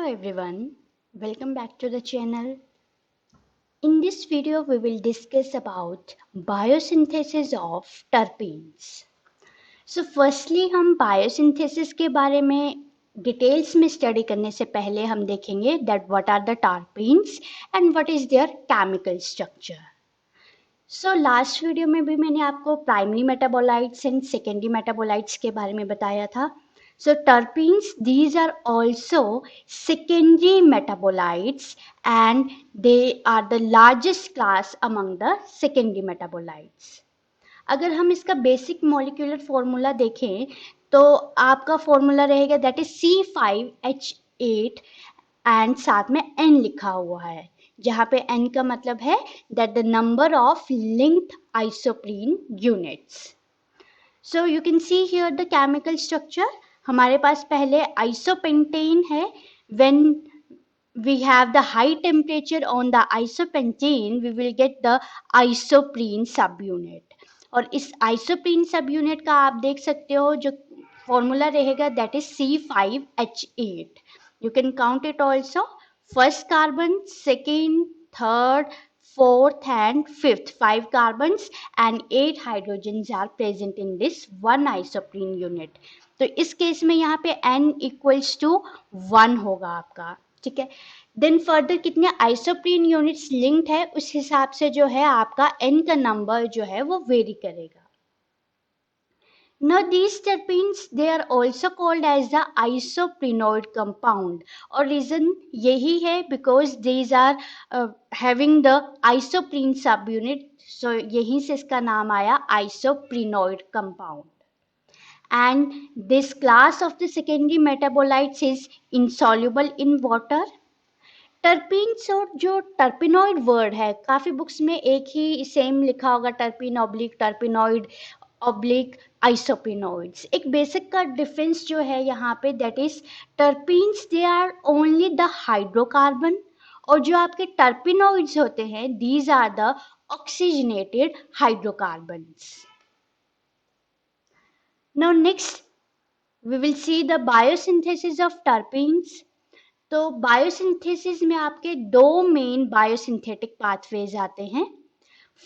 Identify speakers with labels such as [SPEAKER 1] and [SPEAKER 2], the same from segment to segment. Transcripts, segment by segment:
[SPEAKER 1] everyone, welcome back to the channel. In this video we will discuss about biosynthesis of terpenes. So firstly हम biosynthesis के बारे में details में study करने से पहले हम देखेंगे that what are the terpenes and what is their chemical structure. So last video में भी मैंने आपको primary metabolites and secondary metabolites के बारे में बताया था. So terpenes, these are also secondary metabolites and they are the largest class among the secondary metabolites. अगर हम इसका बेसिक मॉलिक्यूलर फॉर्मूला देखें तो आपका फॉर्मूला रहेगा दैट इज C5H8 एंड साथ में N लिखा हुआ है, जहाँ पे N का मतलब है that the number of linked isoprene units. So you can see here the chemical structure. हमारे पास पहले आइसोपेंटेन है. When we have the high temperature on the isopentane, we will get the isoprene subunit. और इस isoprene subunit का आप देख सकते हो जो फॉर्मूला रहेगा that is C5H8. You can count it also. First carbon, second, third, fourth and fifth, 5 carbons and 8 hydrogens are present in this one isoprene unit. तो इस केस में यहाँ पे N equals to 1 होगा आपका. ठीक है. देन फर्दर कितने आइसोप्रीन यूनिट्स लिंक्ड है उस हिसाब से जो है आपका N का नंबर जो है वो वेरी करेगा. Now these terpenes they are also called as the isoprenoid compound और reason यही है because these are having the isoprene subunit, so यहीं से इसका नाम आया isoprenoid compound. And this class of the secondary metabolites is insoluble in water. Terpenes और जो टर्पिनॉइड वर्ड है काफ़ी बुक्स में एक ही सेम लिखा होगा, terpene oblique terpenoid oblique isoprenoids. एक बेसिक का डिफरेंस जो है यहाँ पे that is terpenes they are only the hydrocarbon और जो आपके टर्पिनॉइड्स होते हैं these are the oxygenated hydrocarbons. Now next we will see the biosynthesis of terpenes. तो बायोसिंथेसिस में आपके दो मेन बायोसिंथेटिक पाथवेज आते हैं.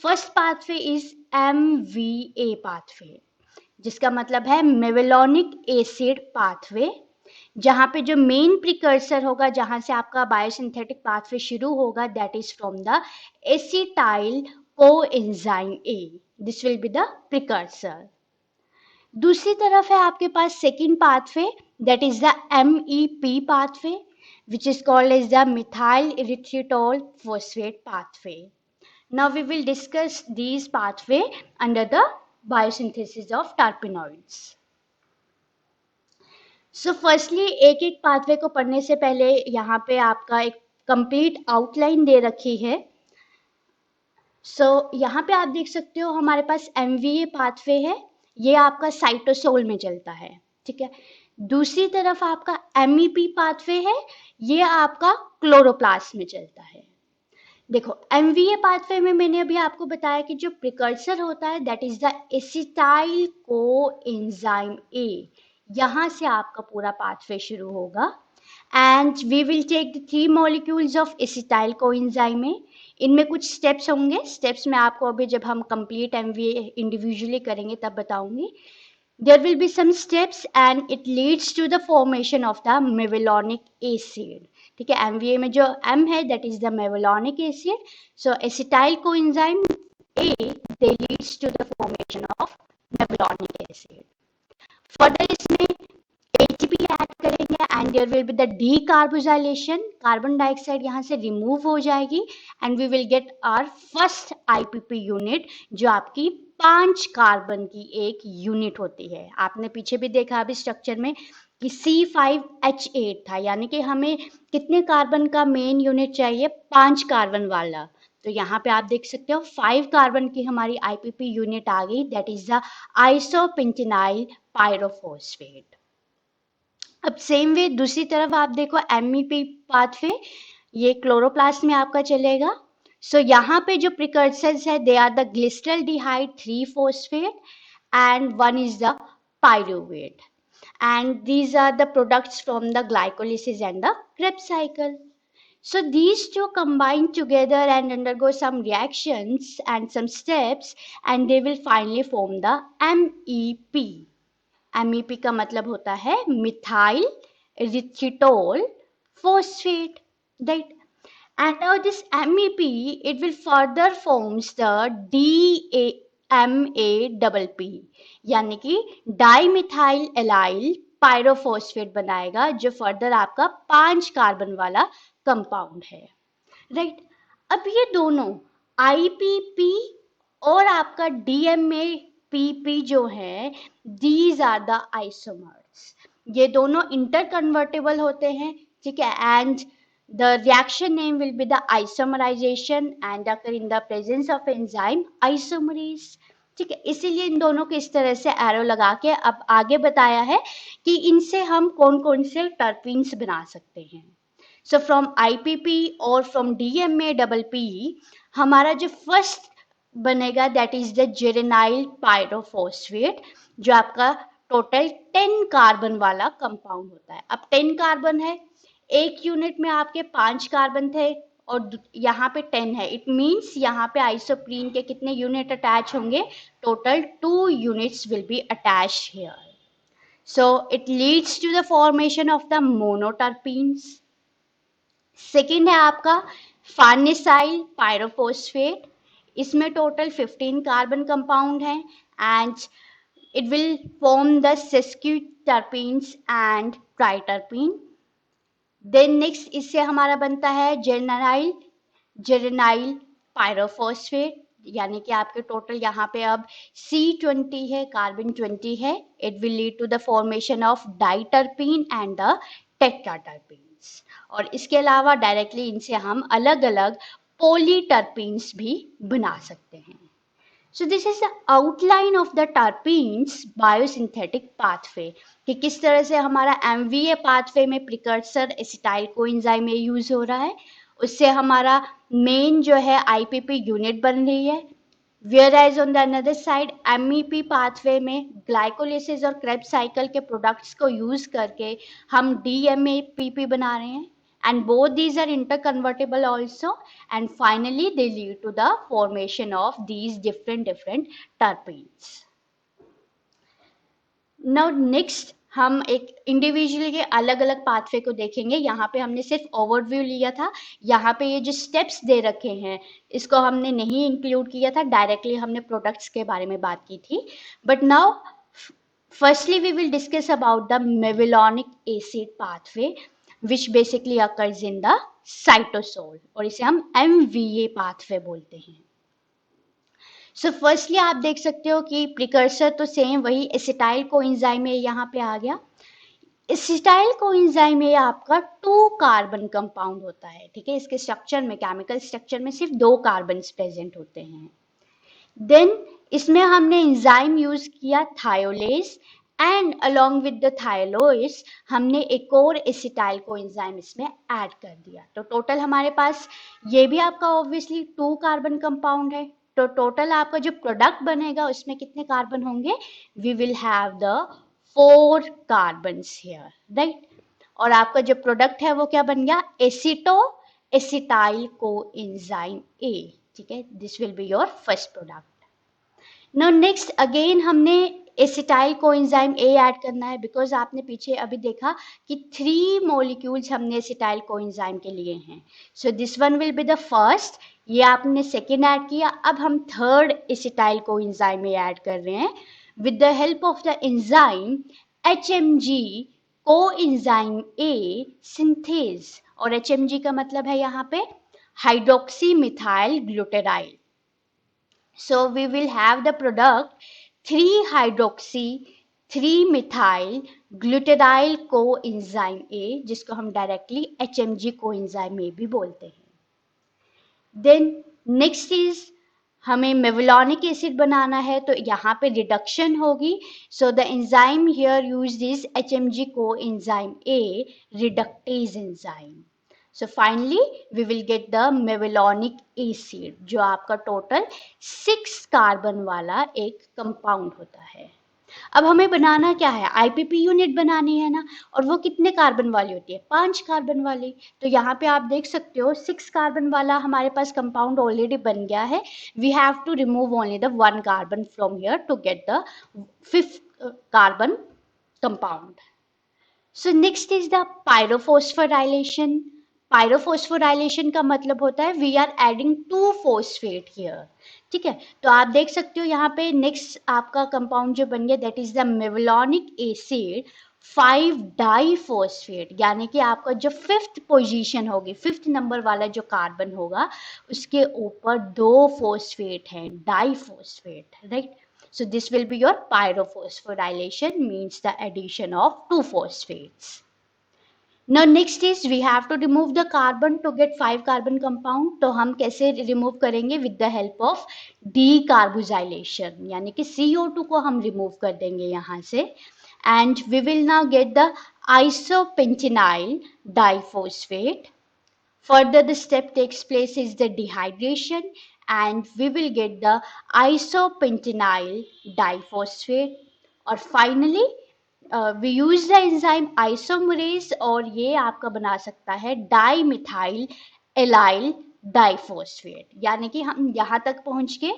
[SPEAKER 1] First pathway is MVA pathway, जिसका मतलब है मेवेलोनिक एसिड पाथवे, जहाँ पे जो मेन प्रिकर्सर होगा जहाँ से आपका बायोसिंथेटिक पाथवे शुरू होगा that is from the acetyl coenzyme A. This will be the precursor. दूसरी तरफ है आपके पास second pathway that is the MEP pathway which is called as the methyl erythritol phosphate pathway. Now we will discuss these pathway under the biosynthesis of terpenoids. So firstly एक एक pathway को पढ़ने से पहले यहाँ पे आपका एक complete outline दे रखी है. So यहाँ पे आप देख सकते हो हमारे पास MVA pathway है, ये आपका साइटोसोल में चलता है. ठीक है. दूसरी तरफ आपका MEP पाथवे है, ये आपका क्लोरोप्लास्ट में चलता है. देखो MVA पाथवे में मैंने अभी आपको बताया कि जो प्रिकर्सर होता है that is the acetyl coenzyme A. यहाँ से आपका पूरा पाथवे शुरू होगा and we will take the 3 molecules of acetyl coenzyme A. इनमें कुछ स्टेप्स होंगे, स्टेप्स में आपको अभी जब हम कंप्लीट MVA इंडिविजुअली करेंगे तब बताऊंगी. There will be some steps and it leads to the formation of the mevalonic acid. ठीक है. MVA में जो M है that is the mevalonic acid. So acetyl coenzyme A they leads to the formation of mevalonic acid. Further इसमें ATP add करेंगे and there will be the decarboxylation. Carbon dioxide यहाँ से remove हो जाएगी and we will get our first IPP unit जो आपकी 5 carbon की एक यूनिट होती है. आपने पीछे भी देखा अभी स्ट्रक्चर में कि C5H8 था, यानी कि हमें कितने कार्बन का मेन यूनिट चाहिए, 5 कार्बन वाला. तो यहाँ पे आप देख सकते हो 5 कार्बन की हमारी IPP यूनिट आ गई that is the isopentenyl pyrophosphate. अब सेम वे दूसरी तरफ आप देखो MEP पाथवे, ये क्लोरोप्लास्ट में आपका चलेगा. सो यहाँ पे जो प्रिकर्सर्स है they are the glyceraldehyde 3-phosphate and one is the pyruvate. and these are the products from the glycolysis and the Krebs cycle. So these two combine together and undergo some reactions and some steps, and they will finally form the MEP. MEP का मतलब होता है methyl इरिथ्रिटोल phosphate, right? And now this MEP, it will further forms the DMAPP, यानी कि dimethyl allyl pyrophosphate बनाएगा, जो further आपका 5 carbon वाला कंपाउंड है, राइट? अब ये दोनों IPP और आपका DMAPP जो है, these are the isomers. ये दोनों इंटरकन्वर्टेबल होते हैं, ठीक है, and the reaction name will be the isomerization and occur in the presence of enzyme isomerase. ठीक है, इसीलिए इन दोनों को इस तरह से एरो लगा के अब आगे बताया है कि इनसे हम कौन कौन से टर्पीन्स बना सकते हैं. So from IPP और from DMAPP हमारा जो फर्स्ट बनेगा that is the geranyl pyrophosphate, जो आपका टोटल 10 कार्बन वाला कंपाउंड होता है. अब 10 कार्बन है, एक यूनिट में आपके 5 कार्बन थे और यहाँ पे 10 है. इट मीन्स यहाँ पे आइसोप्रीन के कितने यूनिट अटैच होंगे? Total 2 units will be attached here. So it leads to the formation of the monoterpenes. Second है आपका फार्नेसाइल पायरोफॉस्फेट. इसमें टोटल 15 कार्बन कंपाउंड है and it will form the sesquiterpenes and triterpene. Then next इससे हमारा बनता है जेरेनाइल pyrophosphate, यानी कि आपके टोटल यहाँ पे अब C20 है, कार्बन 20 है. It will lead to the formation of diterpene and the tetraterpenes. और इसके अलावा डायरेक्टली इनसे हम अलग अलग पॉलीटर्पीन्स भी बना सकते हैं. So this is the outline of the terpenes biosynthetic pathway, कि किस तरह से हमारा MVA pathway में प्रिकर्सर एसिटाइल कोएंजाइम में यूज हो रहा है, उससे हमारा मेन जो है IPP यूनिट बन रही है. Whereas on the another side MEP pathway में ग्लाइकोलिसिस और Krebs साइकिल के प्रोडक्ट्स को यूज करके हम DMAPP बना रहे हैं. And both these are interconvertible also, and finally they lead to the formation of these different terpenes. Now next हम एक इंडिविजुअली के अलग अलग पाथवे को देखेंगे. यहाँ पे हमने सिर्फ ओवरव्यू लिया था, यहाँ पे ये जो स्टेप्स दे रखे हैं इसको हमने नहीं इंक्लूड किया था, डायरेक्टली हमने प्रोडक्ट्स के बारे में बात की थी. But now firstly we will discuss about the mevalonic acid pathway which basically occurs in the cytosol, और इसे हम MVA pathway बोलते हैं. So firstly आप देख सकते हो कि प्रिकर्सर तो सेम वही एसिटाइल कोएंजाइम है, यहाँ पे आ गया. एसिटाइल कोएंजाइम में आपका 2 कार्बन कंपाउंड होता है, ठीक है. इसके स्ट्रक्चर में, केमिकल स्ट्रक्चर में सिर्फ 2 कार्बन प्रेजेंट होते हैं. देन इसमें हमने एंजाइम यूज किया थायोलेज, एंड अलॉन्ग विद द थायलोइस हमने एक और एसिटाइल कोएंजाइम इसमें ऐड कर दिया. तो टोटल हमारे पास ये भी आपका ऑब्वियसली 2 कार्बन कंपाउंड है. तो टोटल आपका जो प्रोडक्ट बनेगा उसमें कितने कार्बन होंगे? We will have the 4 carbons here, right. और आपका जो प्रोडक्ट है वो क्या बन गया? एसिटाइल कोएंजाइम A, ठीक है. This will be your first product. Now next again हमने एसिटाइल कोएंजाइम A ऐड करना है, बिकॉज आपने पीछे अभी देखा कि 3 मॉलिक्यूल्स हमने एसिटाइल कोएंजाइम के लिए हैं. So this one will be the first, ये आपने सेकेंड ऐड किया. अब हम थर्ड एसिटाइल कोएंजाइम में ऐड कर रहे हैं with the help of the enzyme HMG coenzyme A synthase. और HMG का मतलब है यहाँ पे hydroxy methyl glutaryl. So we will have the product 3-hydroxy 3-methyl glutathione coenzyme A, जिसको हम डायरेक्टली HMG कोएंजाइम A भी बोलते हैं. देन नेक्स्ट इज हमें मेविलोनिक एसिड बनाना है, तो यहाँ पे रिडक्शन होगी. So the enzyme here used is HMG coenzyme A reductase enzyme. So finally we will get the mevalonic acid, जो आपका टोटल 6 कार्बन वाला एक कंपाउंड होता है. अब हमें बनाना क्या है, आईपीपी यूनिट बनानी है ना, और वो कितने कार्बन वाली होती है, 5 कार्बन वाली। तो यहाँ पे आप देख सकते हो 6 कार्बन वाला हमारे पास कंपाउंड ऑलरेडी बन गया है। We have to remove only the 1 carbon from here to get the 5th carbon compound. So next is the pyrophosphorylation. Pyrophosphorylation का मतलब होता है we are adding 2 phosphate here. ठीक है, तो आप देख सकते हो यहाँ पे नेक्स्ट आपका कंपाउंड जो बन गया that is the mevalonic acid 5 diphosphate, यानी कि आपका जो 5th पोजीशन होगी, 5th नंबर वाला जो कार्बन होगा उसके ऊपर 2 फॉस्फेट हैं, diphosphate, right. So this will be your pyrophosphorylation, means the addition of 2 phosphates. Now next is we have to remove the carbon to get 5 carbon compound. तो हम कैसे remove करेंगे, with the help of decarbosylation, यानी कि CO2 को हम remove कर देंगे यहाँ से, and we will now get the isopentenyl diphosphate. Further the step takes place is the dehydration, and we will get the isopentenyl diphosphate. और finally we use the enzyme isomerase, और ये आपका बना सकता है डाइमिथाइल एलाइल डाइफॉस्फेट, यानी कि हम यहाँ तक पहुँच के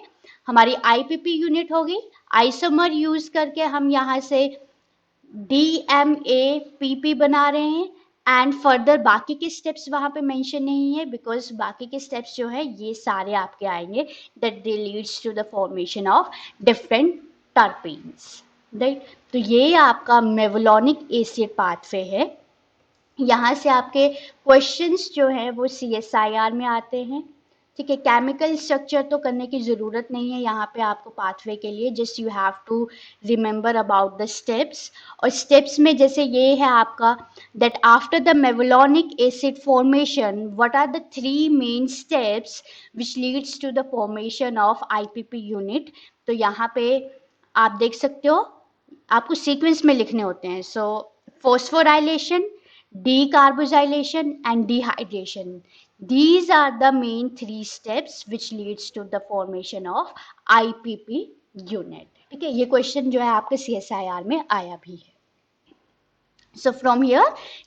[SPEAKER 1] हमारी आईपीपी यूनिट होगी, आइसोमर यूज करके हम यहाँ से DMAPP बना रहे हैं, एंड फर्दर बाकी के स्टेप्स वहां पे मेंशन नहीं है, बिकॉज बाकी के स्टेप्स जो है ये सारे आपके आएंगे that they leads to the formation of different terpenes, right. तो ये आपका मेवलॉनिक एसिड पाथवे है. यहाँ से आपके क्वेश्चंस जो है वो CSIR में आते हैं, ठीक है. केमिकल स्ट्रक्चर तो करने की ज़रूरत नहीं है यहाँ पे आपको पाथवे के लिए, just you have to remember about the steps. और स्टेप्स में जैसे ये है आपका that after the mevalonic acid formation what are the 3 main steps which leads to the formation of IPP unit. तो यहाँ पे आप देख सकते हो आपको सीक्वेंस में लिखने होते हैं. सो phosphorylation, decarbosylation and dehydration, these are the main 3 steps which leads to the formation of IPP unit. ठीक है, ये क्वेश्चन जो है आपके CSIR में आया भी है. So from here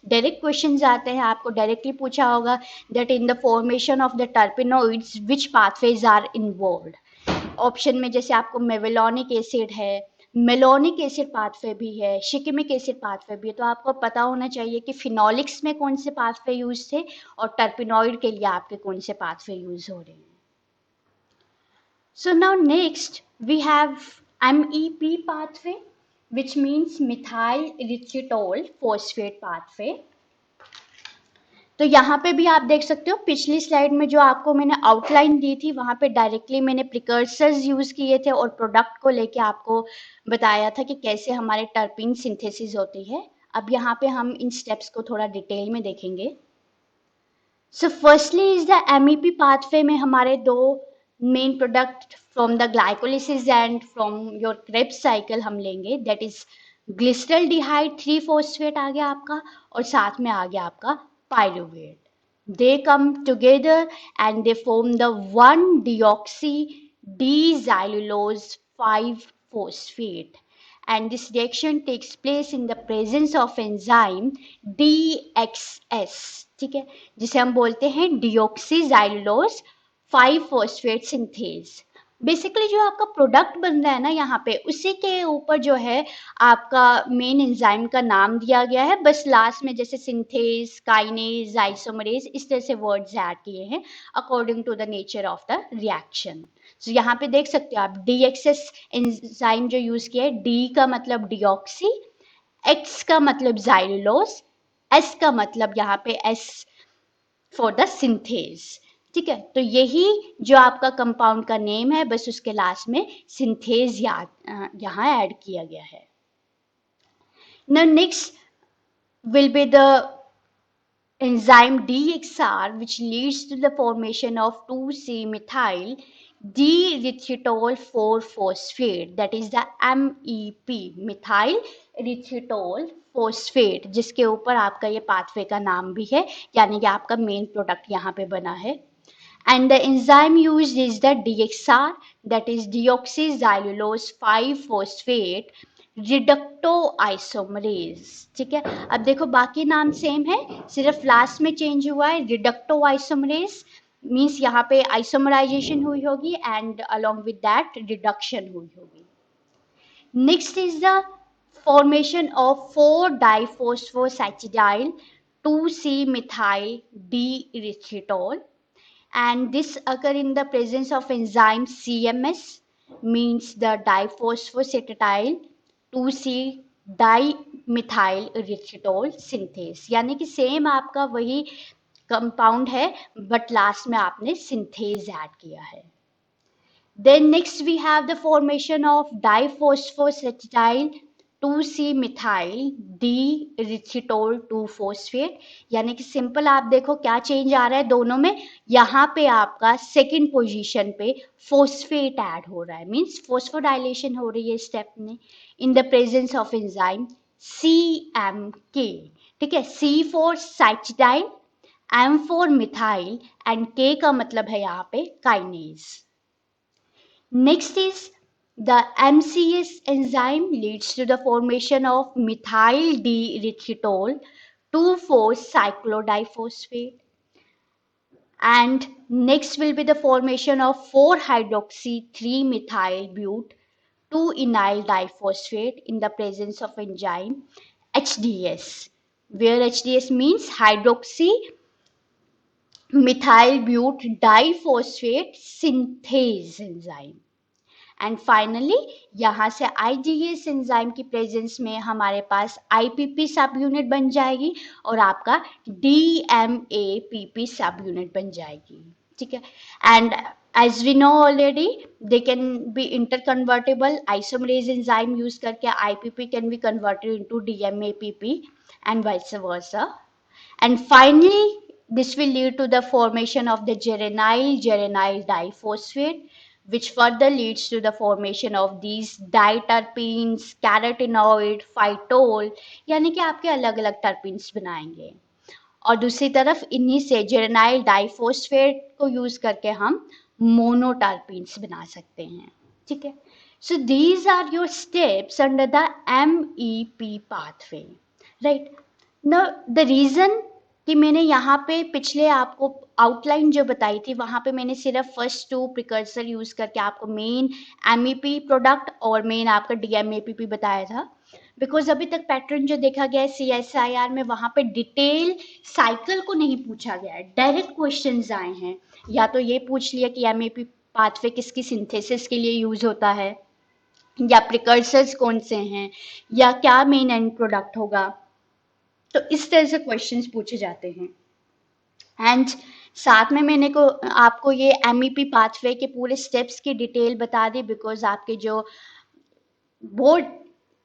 [SPEAKER 1] direct questions आते हैं, आपको डायरेक्टली पूछा होगा that in the formation of the terpenoids which pathways are involved. Option में जैसे आपको मेवलॉनिक एसिड है, मेलोनिक एसिड पाथवे भी है, शिकेमिक एसिड पाथवे भी है, तो आपको पता होना चाहिए कि फिनोलिक्स में कौन से पाथवे यूज थे और टर्पिनॉइड के लिए आपके कौन से पाथवे यूज हो रहे हैं. So now next we have MEP pathway which means methyl erythritol phosphate pathway. तो यहाँ पे भी आप देख सकते हो पिछली स्लाइड में जो आपको मैंने आउटलाइन दी थी वहाँ पे डायरेक्टली मैंने प्रिकर्सर्स यूज किए थे और प्रोडक्ट को लेके आपको बताया था कि कैसे हमारे टर्पीन सिंथेसिस होती है. अब यहाँ पे हम इन स्टेप्स को थोड़ा डिटेल में देखेंगे. So firstly is the MEP pathway में हमारे 2 main product from the glycolysis and from your Krebs cycle हम लेंगे, दैट इज ग्लिसरल्डिहाइड 3-फॉस्फेट आ गया आपका, और साथ में आ गया आपका pyruvate. They come together and they form the 1-deoxy D-xylulose 5-phosphate, and this reaction takes place in the presence of enzyme DXS, ठीक है, जिसे हम बोलते हैं deoxyxylulose 5-phosphate synthase. बेसिकली जो आपका प्रोडक्ट बन रहा है ना यहाँ पे उसी के ऊपर जो है आपका मेन एंजाइम का नाम दिया गया है, बस लास्ट में जैसे सिंथेज, काइनेज, आइसोमरेज इस तरह से वर्ड्स ऐड किए हैं according to the nature of the reaction. तो यहाँ पे देख सकते हो आप DXS एंजाइम जो यूज किया है, D का मतलब डिऑक्सी, X का मतलब जाइलुलोज, S का मतलब यहाँ पे S फॉर द सिंथेज. ठीक है, तो यही जो आपका कंपाउंड का नेम है बस उसके लास्ट में सिंथेज यहाँ ऐड किया गया है. Now next will be the enzyme DXR which leads to the formation of 2C-methyl D-erythritol 4-phosphate, that is the MEP, methyl erythritol phosphate, जिसके ऊपर आपका ये पाथवे का नाम भी है, यानी कि आपका मेन प्रोडक्ट यहाँ पे बना है. And the enzyme used is the DXR, that is deoxyxylulose 5-phosphate, reducto isomerase. ठीक है, अब देखो बाकी नाम सेम है, सिर्फ लास्ट में चेंज हुआ है। रिडक्टो आइसोमरेज मीन्स यहाँ पे आइसोमराइजेशन हुई होगी and along with that reduction हुई होगी। Next is the formation of 4-diphosphosachidyl 2C-methyl D-erythritol, and this occur in the presence of enzyme CMS, means the diphosphosacetyl 2C dimethyl erythritol synthase। यानी कि same आपका वही compound है but last में आपने synthase add किया है। Then next we have the formation of diphosphosacetyl 2C-methyl D-erythritol 2-phosphate। यानी कि सिंपल आप देखो क्या चेंज आ रहा है दोनों में, यहाँ पे आपका सेकेंड पोजीशन पे फोस्फेट ऐड हो रहा है, मीन्स फोस्फोडाइलेशन हो रही है स्टेप में in the presence of enzyme CMK। ठीक है, C for cytidyl, M for methyl and K का मतलब है यहाँ पे kinase. Next is the MCS enzyme leads to the formation of methyl D-erythritol 2,4-cyclodiphosphate, and next will be the formation of 4-hydroxy-3-methyl-bute 2-enyl diphosphate in the presence of enzyme HDS, where HDS means hydroxy methyl bute diphosphate synthase enzyme। And finally यहाँ से IgS enzyme की presence में हमारे पास IPP सब unit बन जाएगी और आपका DMAPP सब यूनिट बन जाएगी। ठीक है, and as we know already they can be interconvertible, isomerase enzyme use करके IPP can be converted into DMAPP and vice versa, and finally this will lead to the formation of the geranyl diphosphate, which further leads to the formation of these diterpenes, carotenoid, phytol, यानी कि आपके अलग अलग terpenes बनाएंगे। और दूसरी तरफ इन्हीं से जेरेनाइल डाइफोस्फेट को यूज करके हम मोनोटर्पीन्स बना सकते हैं। ठीक है, so these are your steps under the MEP pathway, right. Now the reason कि मैंने यहाँ पे पिछले आपको आउटलाइन जो बताई थी वहाँ पे मैंने सिर्फ फर्स्ट 2 प्रिकर्सर यूज करके आपको मेन MEP प्रोडक्ट और मेन आपका DMAPP बताया था, बिकॉज अभी तक पैटर्न जो देखा गया है CSIR में वहाँ पे डिटेल साइकिल को नहीं पूछा गया है, डायरेक्ट क्वेश्चंस आए हैं। या तो ये पूछ लिया कि MEP पाथवे किसकी सिंथेसिस के लिए यूज होता है, या प्रिकर्सर्स कौन से हैं, या क्या मेन एंड प्रोडक्ट होगा, तो इस तरह से क्वेश्चंस पूछे जाते हैं। एंड साथ में मैंने आपको ये MEP पाथवे के पूरे स्टेप्स की डिटेल बता दी, बिकॉज आपके जो बोर्ड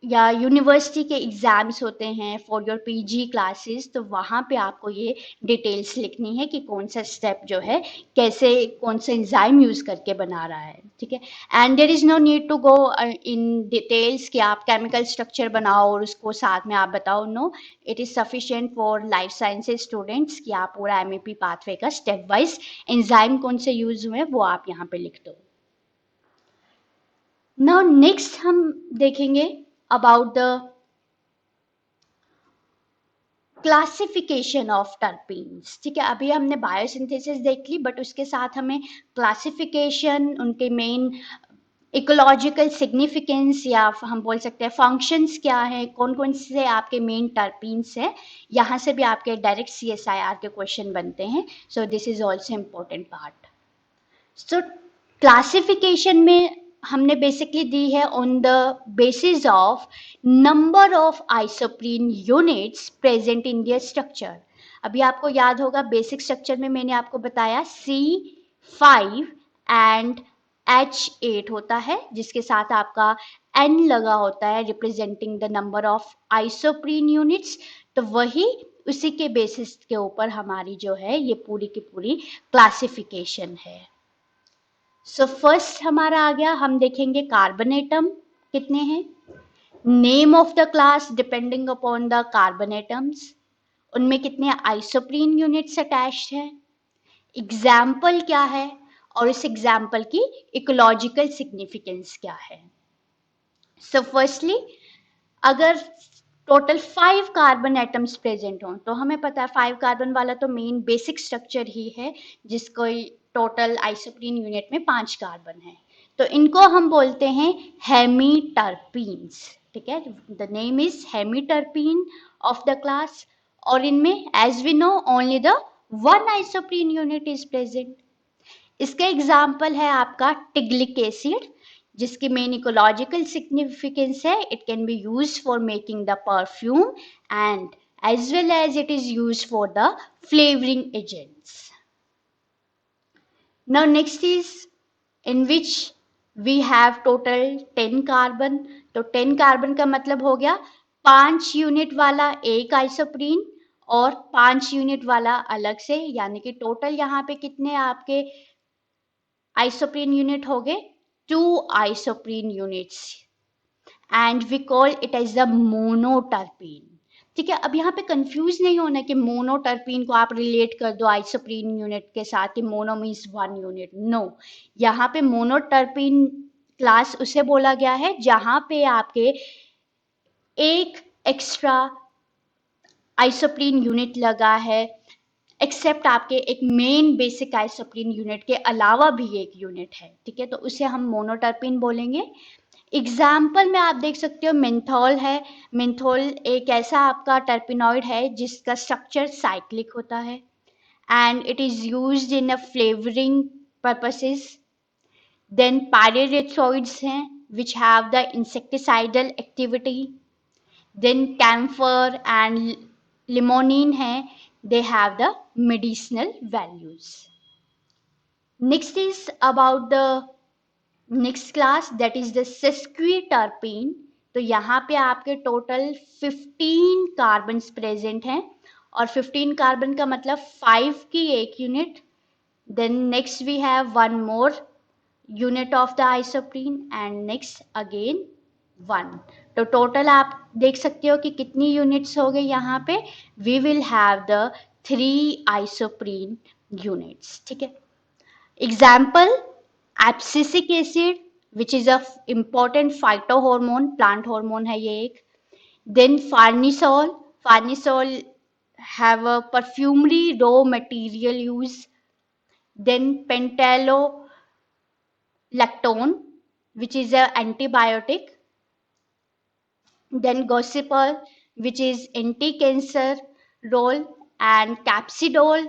[SPEAKER 1] या यूनिवर्सिटी के एग्जाम्स होते हैं फॉर योर PG क्लासेस, तो वहाँ पे आपको ये डिटेल्स लिखनी है कि कौन सा स्टेप जो है कैसे कौन सा एंजाइम यूज करके बना रहा है। ठीक है, and there is no need to go in details कि आप केमिकल स्ट्रक्चर बनाओ और उसको साथ में आप बताओ, no, it is sufficient for life sciences students कि आप पूरा MEP पाथवे का स्टेप वाइज एंजाइम कौन से यूज हुए वो आप यहाँ पे लिख दो। नाउ नेक्स्ट हम देखेंगे about the classification of terpenes. ठीक है, अभी हमने बायोसिंथेसिस देख ली, बट उसके साथ हमें क्लासिफिकेशन, उनके मेन इकोलॉजिकल सिग्निफिकेंस या हम बोल सकते हैं फंक्शंस क्या है, कौन कौन से आपके मेन टर्पीन्स हैं, यहाँ से भी आपके डायरेक्ट CSIR के क्वेश्चन बनते हैं। So this is also important part. So classification में हमने बेसिकली दी है on the basis of number of isoprene units present in their structure. अभी आपको याद होगा बेसिक स्ट्रक्चर में मैंने आपको बताया C5 एंड H8 होता है, जिसके साथ आपका N लगा होता है representing the number of isoprene units. तो वही उसी के बेसिस के ऊपर हमारी जो है ये पूरी की पूरी क्लासिफिकेशन है। सो फर्स्ट हमारा आ गया, हम देखेंगे कार्बन एटम कितने हैं, name of the class depending upon the carbon atoms, उनमें कितने आइसोप्रीन यूनिट्स अटैच्ड हैं, एग्जाम्पल क्या है, और इस एग्जाम्पल की इकोलॉजिकल सिग्निफिकेंस क्या है। सो फर्स्टली अगर टोटल 5 कार्बन एटम्स प्रेजेंट हों, तो हमें पता है 5 कार्बन वाला तो मेन बेसिक स्ट्रक्चर ही है, जिसको टोटल आइसोप्रीन यूनिट में 5 कार्बन है, तो इनको हम बोलते हैं हेमीटर्पीन्स। ठीक है, the name is hemiterpene of the class, और इनमें as we know only the one isoprene unit is present. इसका एग्जाम्पल है आपका टिग्लिक एसिड, जिसकी मेन इकोलॉजिकल सिग्निफिकेंस है, it can be use for making the perfume and as well as it is used for the flavoring agents. Now next is in which we have total 10 carbon, तो 10 carbon का मतलब हो गया 5 unit वाला एक isoprene और 5 unit वाला अलग से, यानी कि टोटल यहाँ पे कितने आपके आइसोप्रीन यूनिट हो गए, 2 isoprene units, and we call it as the monoterpene. ठीक है, अब यहाँ पे कंफ्यूज नहीं होना कि मोनोटर्पीन को आप रिलेट कर दो आइसोप्रीन यूनिट के साथ कि मोनो मीन्स 1 यूनिट, नो। यहाँ पे मोनोटर्पीन क्लास उसे बोला गया है जहां पे आपके एक एक्स्ट्रा आइसोप्रीन यूनिट लगा है, एक्सेप्ट आपके एक मेन बेसिक आइसोप्रीन यूनिट के अलावा भी एक यूनिट है। ठीक है, तो उसे हम मोनोटर्पीन बोलेंगे। एग्जाम्पल में आप देख सकते हो मेंथोल है। मेंथोल एक ऐसा आपका टर्पिनॉइड है जिसका स्ट्रक्चर साइक्लिक होता है and it is used in a flavouring purposes. Then pyrethroids हैं which have the insecticidal activity. Then camphor and limonene है, they have the medicinal values. Next is about the next class, that is the sesquiterpene। तो यहाँ पे आपके total 15 carbon present हैं, और 15 carbon का मतलब 5 की एक unit. Then next we have one more unit of the isoprene and next again 1, तो टोटल आप देख सकते हो कि कितनी यूनिट्स हो गई यहाँ पे, we will have the 3 isoprene units. ठीक है, example abscisic acid which is a important phytohormone, plant hormone है ये एक। Then farnesol, farnesol have a perfumery raw material use. Then पेंटेलो lactone which is a antibiotic, then gossypol which is anti-cancer role, and capsidol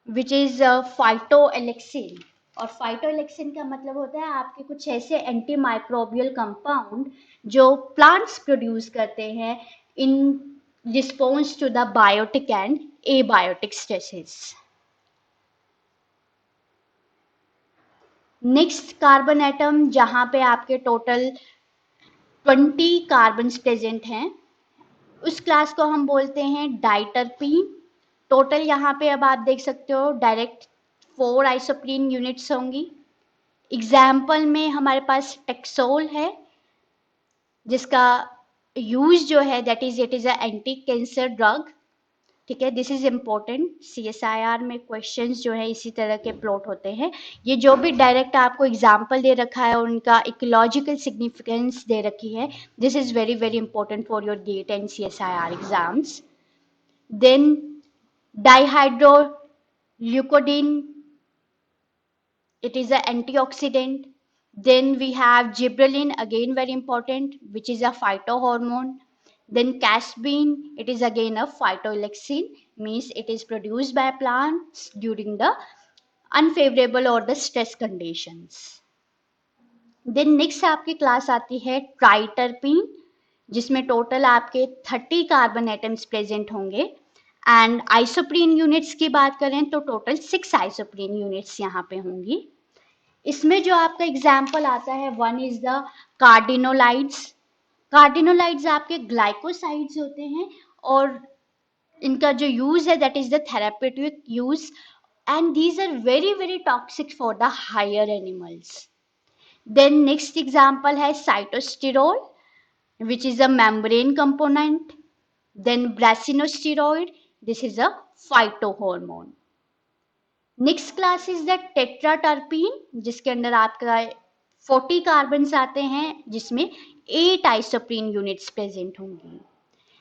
[SPEAKER 1] which is a phytoalexin। और फाइटोएलेक्सिन का मतलब होता है आपके कुछ ऐसे एंटी माइक्रोबियल कंपाउंड जो प्लांट्स प्रोड्यूस करते हैं in response to the biotic and abiotic stresses. Next carbon atom जहां पे आपके टोटल 20 कार्बन प्रेजेंट हैं, उस क्लास को हम बोलते हैं डाइटरपीन। टोटल यहाँ पे अब आप देख सकते हो डायरेक्ट 4 आइसोप्रीन यूनिट्स होंगी। एग्जाम्पल में हमारे पास टेक्सोल है जिसका यूज जो है that is it is a anti cancer drug. ठीक है, दिस इज इम्पोर्टेंट, CSIR में क्वेश्चंस जो है इसी तरह के प्लॉट होते हैं। ये जो भी डायरेक्ट आपको एग्जाम्पल दे रखा है उनका इकोलॉजिकल सिग्निफिकेंस दे रखी है, this is very very important for your GATE and CSIR exams. Then dihydroleucodine, it is an antioxidant. Then we have gibberellin, again very important, which is a phytohormone. Then casein, it is again a phytoalexin, means it is produced by plants during the unfavorable or the stress conditions. Then next आपकी class आती है triterpene, जिसमें total आपके 30 carbon atoms present होंगे, and isoprene units की बात करें तो टोटल 6 आइसोप्रीन यूनिट्स यहाँ पे होंगी। इसमें जो आपका एग्जाम्पल आता है one is the cardenolides. Cardenolides आपके ग्लाइकोसाइड्स होते हैं और इनका जो यूज है that is the therapeutic use, and these are very very toxic for the higher animals. Then next example है sitosterol which is a membrane component. Then brasinosteroid, this is a phytohormone. Next class is the tetraterpene, जिसके अंदर आपका 40 carbons आते हैं जिसमें 8 isoprene units present होंगी।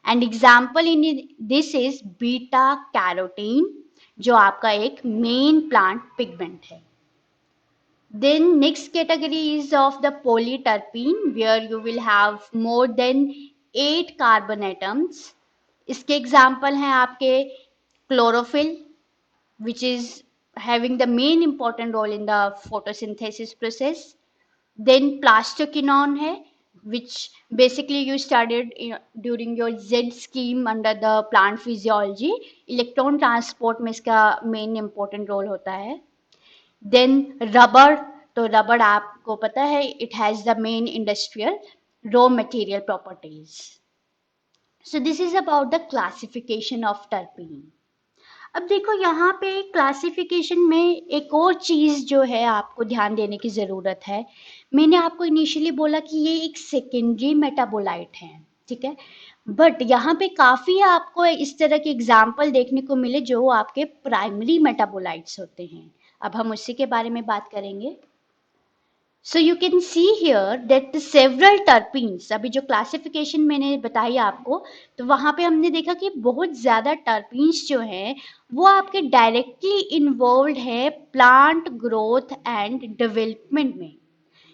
[SPEAKER 1] And example in this is beta carotene, जो आपका एक मेन प्लांट पिगमेंट है। Then next category is of the polyterpene, where you will have more than 8 carbon atoms. इसके एग्जाम्पल हैं आपके chlorophyll, which is having the main important role in the photosynthesis process. Then plastoquinone है, which basically you studied during your Z scheme under the plant physiology. Electron transport में इसका main important role होता है। Then rubber, तो rubber आपको पता है it has the main industrial raw material properties. So this is about the classification of terpene. अब देखो यहाँ पे क्लासिफिकेशन में एक और चीज जो है आपको ध्यान देने की जरूरत है। मैंने आपको इनिशियली बोला कि ये एक सेकेंडरी मेटाबोलाइट है, ठीक है, बट यहाँ पे काफी आपको इस तरह के एग्जाम्पल देखने को मिले जो आपके प्राइमरी मेटाबोलाइट्स होते हैं। अब हम उसी के बारे में बात करेंगे। So you can see here that several terpenes, अभी जो क्लासिफिकेशन मैंने बताई आपको, तो वहां पे हमने देखा कि बहुत ज्यादा टर्पीन्स जो हैं वो आपके डायरेक्टली इन्वॉल्व है प्लांट ग्रोथ एंड डेवलपमेंट में,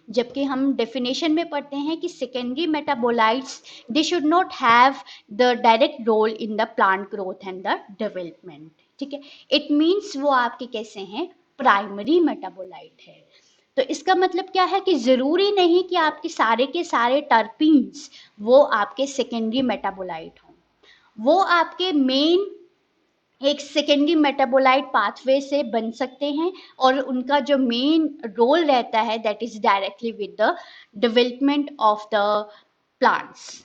[SPEAKER 1] जबकि हम डेफिनेशन में पढ़ते हैं कि secondary metabolites they should not have the direct role in the plant growth and the development, ठीक है। इट मीन्स वो आपके कैसे हैं, प्राइमरी मेटाबोलाइट है। तो इसका मतलब क्या है कि जरूरी नहीं कि आपके सारे के सारे टर्पीन्स वो आपके सेकेंडरी मेटाबोलाइट हों, वो आपके मेन एक सेकेंडरी मेटाबोलाइट पाथवे से बन सकते हैं और उनका जो मेन रोल रहता है that is directly with the development of the plants.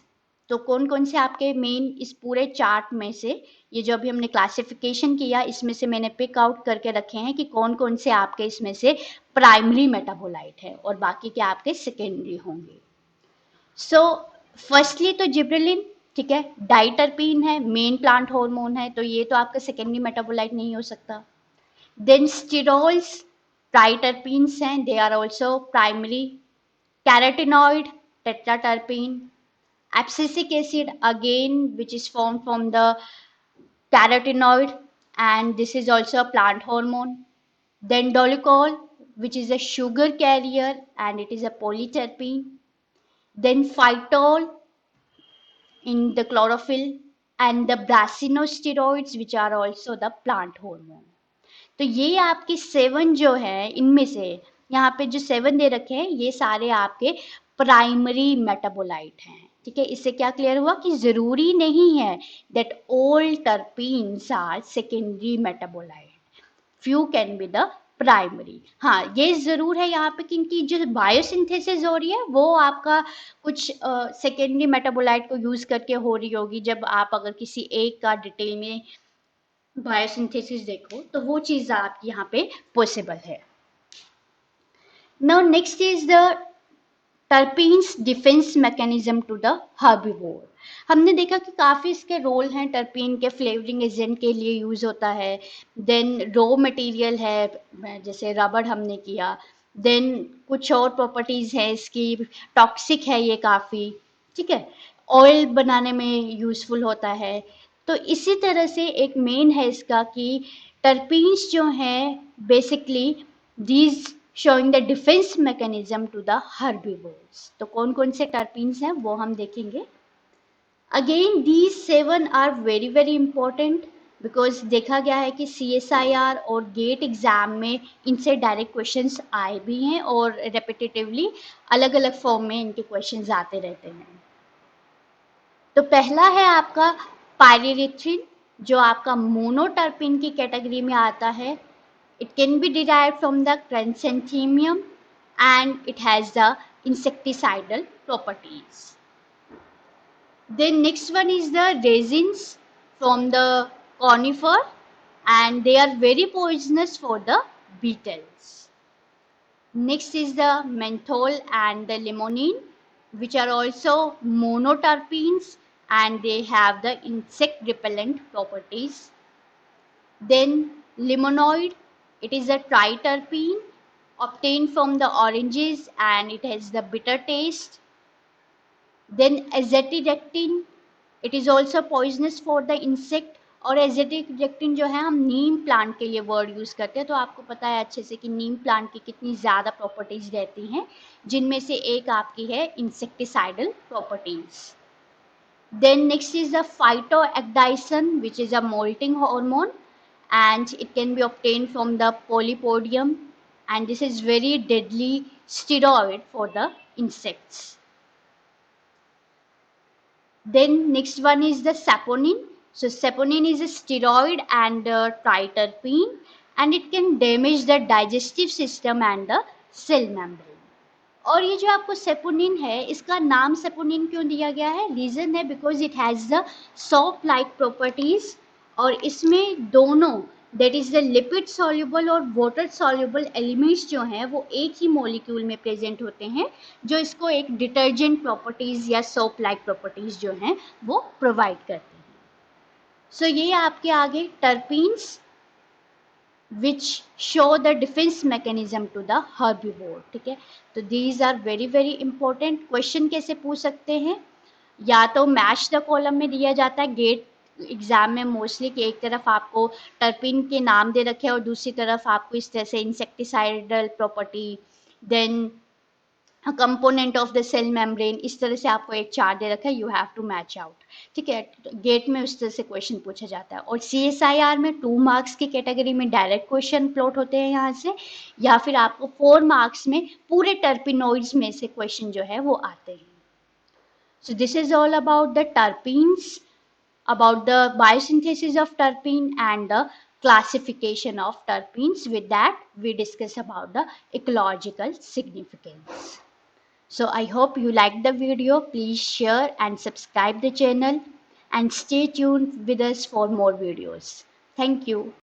[SPEAKER 1] तो कौन कौन से आपके मेन इस पूरे चार्ट में से, ये जो अभी हमने क्लासिफिकेशन किया इसमें से मैंने पिक आउट करके रखे हैं कि कौन कौन से आपके इसमें से प्राइमरी मेटाबोलाइट है और बाकी के आपके सेकेंडरी होंगे। सो फर्स्टली तो जिब्रेलिन, ठीक है, डाइटरपीन है, मेन प्लांट हार्मोन है, तो ये तो आपका सेकेंडरी मेटाबोलाइट नहीं हो सकता। देन स्टेरॉल्स, ट्राइटरपीन्स हैं, they are also primary. Carotenoid, tetraterpene. Abscisic acid again, which is formed from the carotenoid, and this is also a plant hormone. Then dolichol, which is a sugar carrier and it is a polyterpene. Then phytol in the chlorophyll, and the brassinosteroids, which are also the plant hormone. तो ये आपके 7 जो है, इनमें से यहाँ पे जो 7 दे रखे हैं ये सारे आपके प्राइमरी मेटाबोलाइट हैं, ठीक है। इससे क्या क्लियर हुआ कि जरूरी नहीं है that all terpenes are secondary metabolite, few can be the primary. हाँ, ये जरूर है यहाँ पे क्योंकि जो बायोसिंथेसिस हो रही है वो आपका कुछ सेकेंडरी मेटाबोलाइट को यूज करके हो रही होगी। जब आप अगर किसी एक का डिटेल में बायोसिंथेसिस देखो तो वो चीज आप यहाँ पे पॉसिबल है। Now next is the terpenes defence mechanism to the herbivore. हमने देखा कि काफी इसके रोल हैं, टर्पीन के फ्लेवरिंग एजेंट के लिए यूज होता है। देन रॉ मटेरियल है, जैसे रबर हमने किया। देन कुछ और प्रॉपर्टीज है इसकी, टॉक्सिक है ये काफी, ठीक है, ऑयल बनाने में यूजफुल होता है। तो इसी तरह से एक मेन है इसका कि टर्पीन्स जो हैं basically these showing the defence mechanism to the herbivores. तो कौन कौन से टर्पीन्स हैं वो हम देखेंगे। Again these 7 are very very important because देखा गया है कि CSIR और गेट एग्जाम में इनसे डायरेक्ट क्वेश्चंस आए भी हैं और रेपिटेटिवली अलग अलग फॉर्म में इनके क्वेश्चंस आते रहते हैं। तो पहला है आपका पायरिथ्रिन, जो आपका मोनोटर्पिन की कैटेगरी में आता है। It can be derived from the chrysanthemum and it has the insecticidal properties. Then next one is the resins from the conifer and they are very poisonous for the beetles. Next is the menthol and the limonene, which are also monoterpenes and they have the insect repellent properties. Then limonoid, it is a triterpene obtained from the oranges and it has the bitter taste. Then azadirachtin, it is also poisonous for the insect. और एजेटिक जो है हम नीम plant के लिए word use करते हैं, तो आपको पता है अच्छे से कि नीम प्लांट की कितनी ज़्यादा प्रॉपर्टीज रहती हैं, जिनमें से एक आपकी है insecticidal properties. Then next is the phytoecdison, which is a molting hormone, and it can be obtained from the polypodium, and this is very deadly steroid for the insects. Then next one is the saponin. So saponin is a steroid and a triterpene, and it can damage the digestive system and the cell membrane. और ये जो आपको saponin है, इसका नाम saponin क्यों दिया गया है? रीजन है because it has the soft like properties, और इसमें दोनों that is the lipid soluble और वाटर सॉल्युबल एलिमेंट्स जो हैं वो एक ही मॉलिक्यूल में प्रेजेंट होते हैं, जो इसको एक डिटर्जेंट प्रॉपर्टीज या सॉफ्ट लाइक प्रॉपर्टीज जो हैं वो प्रोवाइड करते हैं. सो ये आपके आगे terpenes which show the defense mechanism to the herbivore. ठीक है, तो these are very very important. Question कैसे पूछ सकते हैं? या तो मैच द कॉलम में दिया जाता है गेट एग्जाम में मोस्टली, कि एक तरफ आपको टर्पिन के नाम दे रखे और दूसरी तरफ आपको इस तरह से insecticidal property, then component of the cell membrane, इस तरह से आपको एक चार्ट दे रखा है, you have to match out. ठीक है, गेट में उस तरह से क्वेश्चन पूछा जाता है. और CSIR में 2 मार्क्स की कैटेगरी में डायरेक्ट क्वेश्चन प्लॉट होते हैं यहाँ से, या फिर आपको 4 मार्क्स में पूरे टर्पिनोइड्स में से क्वेश्चन जो है वो आते हैं. So this is all about the terpenes, about the biosynthesis of terpene and the classification of terpenes. With that, we discuss about the ecological significance. So I hope you liked the video. Please share and subscribe the channel and stay tuned with us for more videos. Thank you.